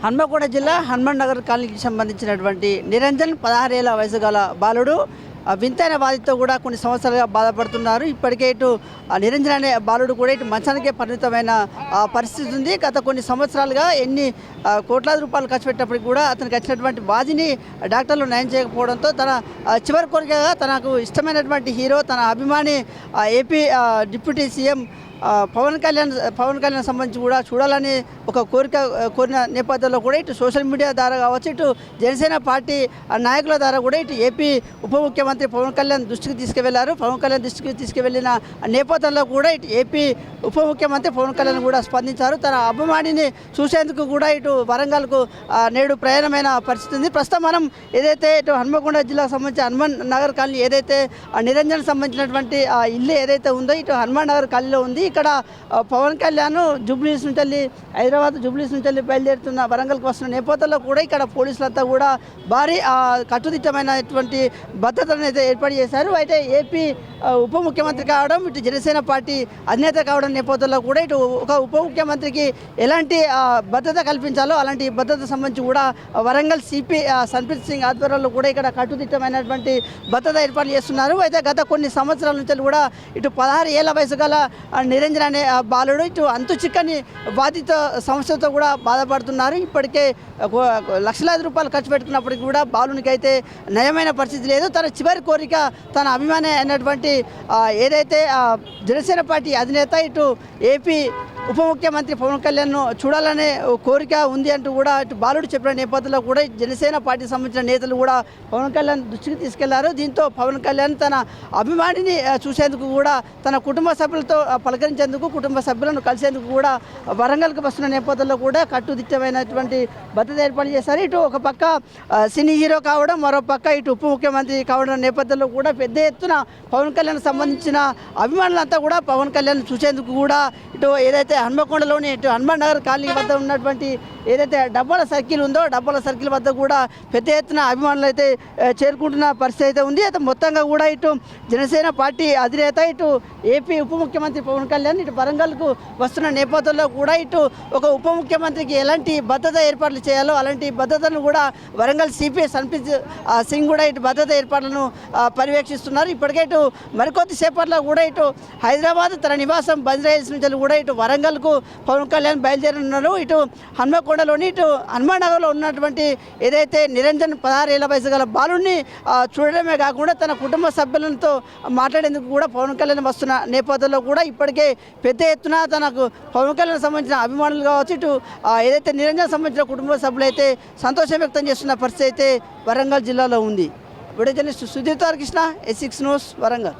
హన్మకొండ జిల్లా హనుమాన్ నగర్ కాలనీకి సంబంధించినటువంటి నిరంజన్ 16 ఏళ్ల వయసు గల బాలుడు వింతైన బాధితో కూడా కొన్ని సంవత్సరాలుగా బాధపడుతున్నారు. ఇప్పటికే ఇటు నిరంజన్ అనే బాలుడు కూడా ఇటు మంచానికే పరిమితమైన పరిస్థితి ఉంది. గత కొన్ని సంవత్సరాలుగా ఎన్ని కోట్లాది రూపాయలు ఖర్చు పెట్టినప్పటికీ కూడా అతనికి వచ్చినటువంటి బాధిని డాక్టర్లు నయం చేయకపోవడంతో తన చివరి కోరికగా తనకు ఇష్టమైనటువంటి హీరో తన అభిమాని AP deputy CM Pawan Kalyan సంబంధించి కూడా చూడాలని ఒక కోరిన నేపథ్యంలో కూడా ఇటు సోషల్ మీడియా ద్వారా కావచ్చు, ఇటు జనసేన పార్టీ నాయకుల ద్వారా కూడా ఇటు ఏపీ ఉప ముఖ్యమంత్రి పవన్ కళ్యాణ్ దృష్టికి తీసుకువెళ్లారు. పవన్ కళ్యాణ్ దృష్టికి తీసుకువెళ్లిన నేపథ్యంలో కూడా ఇటు ఏపీ ఉప ముఖ్యమంత్రి పవన్ కళ్యాణ్ కూడా స్పందించారు. తన అభిమానిని చూసేందుకు కూడా ఇటు వరంగల్కు నేడు ప్రయాణమైన పరిస్థితి ఉంది. ప్రస్తుతం మనం ఏదైతే ఇటు హన్మకొండ జిల్లాకు సంబంధించి హనుమాన్ నగర్ కాలనీ ఏదైతే నిరంజన్ సంబంధించినటువంటి ఇల్లు ఏదైతే ఉందో ఇటు హనుమాన్ నగర్ కాలనీలో ఉంది. ఇక్కడ పవన్ కళ్యాణ్ జూబ్లీస్ నుంచి వెళ్ళి హైదరాబాద్ జూబ్లీస్ నుంచి వెళ్ళి బయలుదేరుతున్న వరంగల్కి వస్తున్న నేపథ్యంలో కూడా ఇక్కడ పోలీసులంతా కూడా భారీ కట్టుదిట్టమైనటువంటి భద్రతను అయితే ఏర్పాటు చేశారు. అయితే ఏపీ ఉప ముఖ్యమంత్రి కావడం, ఇటు జనసేన పార్టీ అధినేత కావడం నేపథ్యంలో కూడా ఇటు ఒక ఉప ముఖ్యమంత్రికి ఎలాంటి భద్రత కల్పించాలో అలాంటి భద్రత సంబంధించి కూడా వరంగల్ సిపి సంప్రీత్ సింగ్ ఆధ్వర్యంలో కూడా ఇక్కడ కట్టుదిట్టమైనటువంటి భద్రత ఏర్పాటు చేస్తున్నారు. అయితే గత కొన్ని సంవత్సరాల నుంచి కూడా ఇటు 16 ఏళ్ల వయసు గల నిరంజన్ అనే బాలుడు ఇటు అంతు చిక్కని బాధిత సమస్యతో కూడా బాధపడుతున్నారు. ఇప్పటికే లక్షలాది రూపాయలు ఖర్చు పెట్టుకున్నప్పటికీ కూడా బాలునికి అయితే నయమైన పరిస్థితి లేదు. తన చివరి కోరిక తన అభిమాని అయినటువంటి ఏదైతే జనసేన పార్టీ అధినేత ఇటు ఏపీ ఉప ముఖ్యమంత్రి పవన్ కళ్యాణ్ను చూడాలనే కోరిక ఉంది అంటూ కూడా ఇటు బాలుడు చెప్పిన నేపథ్యంలో కూడా జనసేన పార్టీకి సంబంధించిన నేతలు కూడా పవన్ కళ్యాణ్ దృష్టికి తీసుకెళ్లారు. దీంతో పవన్ కళ్యాణ్ తన అభిమానిని చూసేందుకు కూడా తన కుటుంబ సభ్యులతో పలకరించేందుకు కుటుంబ సభ్యులను కలిసేందుకు కూడా వరంగల్కి వస్తున్న నేపథ్యంలో కూడా కట్టుదిట్టమైనటువంటి భద్రత ఏర్పాటు చేశారు. ఇటు ఒక పక్క సినీ హీరో కావడం, మరో పక్క ఇటు ఉప ముఖ్యమంత్రి కావడం నేపథ్యంలో కూడా పెద్ద ఎత్తున పవన్ కళ్యాణ్ సంబంధించిన అభిమానులంతా కూడా పవన్ కళ్యాణ్ చూసేందుకు కూడా ఇటు ఏదైతే హన్మకొండలోని ఇటు హనుమాన్ నగర్ కాలనీ వద్ద ఉన్నటువంటి ఏదైతే డబ్బాల సర్కిల్ ఉందో డబ్బాల సర్కిల్ వద్ద కూడా పెద్ద ఎత్తున అభిమానులు అయితే చేరుకుంటున్న పరిస్థితి అయితే ఉంది. అయితే మొత్తంగా కూడా ఇటు జనసేన పార్టీ అధినేత ఇటు ఏపీ ఉప ముఖ్యమంత్రి పవన్ కళ్యాణ్ ఇటు వరంగల్కు వస్తున్న నేపథ్యంలో కూడా ఇటు ఒక ఉప ముఖ్యమంత్రికి ఎలాంటి భద్రత ఏర్పాట్లు చేయాలో అలాంటి భద్రతను కూడా వరంగల్ సిపి సంప్రీత్ సింగ్ కూడా ఇటు భద్రత ఏర్పాట్లను పర్యవేక్షిస్తున్నారు. ఇప్పటికే ఇటు మరికొద్ది సేపట్లో కూడా ఇటు హైదరాబాద్ తన నివాసం బంజారాహిల్స్ నుంచి కూడా ఇటు వరంగల్కు పవన్ కళ్యాణ్ బయలుదేరనున్నారు. ఇటు హన్మకొండలోని ఇటు హనుమాన్ నగర్లో ఉన్నటువంటి ఏదైతే నిరంజన్ 16 ఏళ్ల వయసు గల బాలుడిని చూడడమే కాకుండా తన కుటుంబ సభ్యులతో మాట్లాడేందుకు కూడా పవన్ కళ్యాణ్ వస్తున్న నేపథ్యంలో కూడా ఇప్పటికే పెద్ద ఎత్తున తనకు పవన్ కళ్యాణ్ సంబంధించిన అభిమానులు కావచ్చు, ఇటు ఏదైతే నిరంజన్ సంబంధించిన కుటుంబ సభ్యులు అయితే సంతోషం వ్యక్తం చేస్తున్న పరిస్థితి అయితే వరంగల్ జిల్లాలో ఉంది. Video journalist Sudheer Krishna, S6 news, Warangal.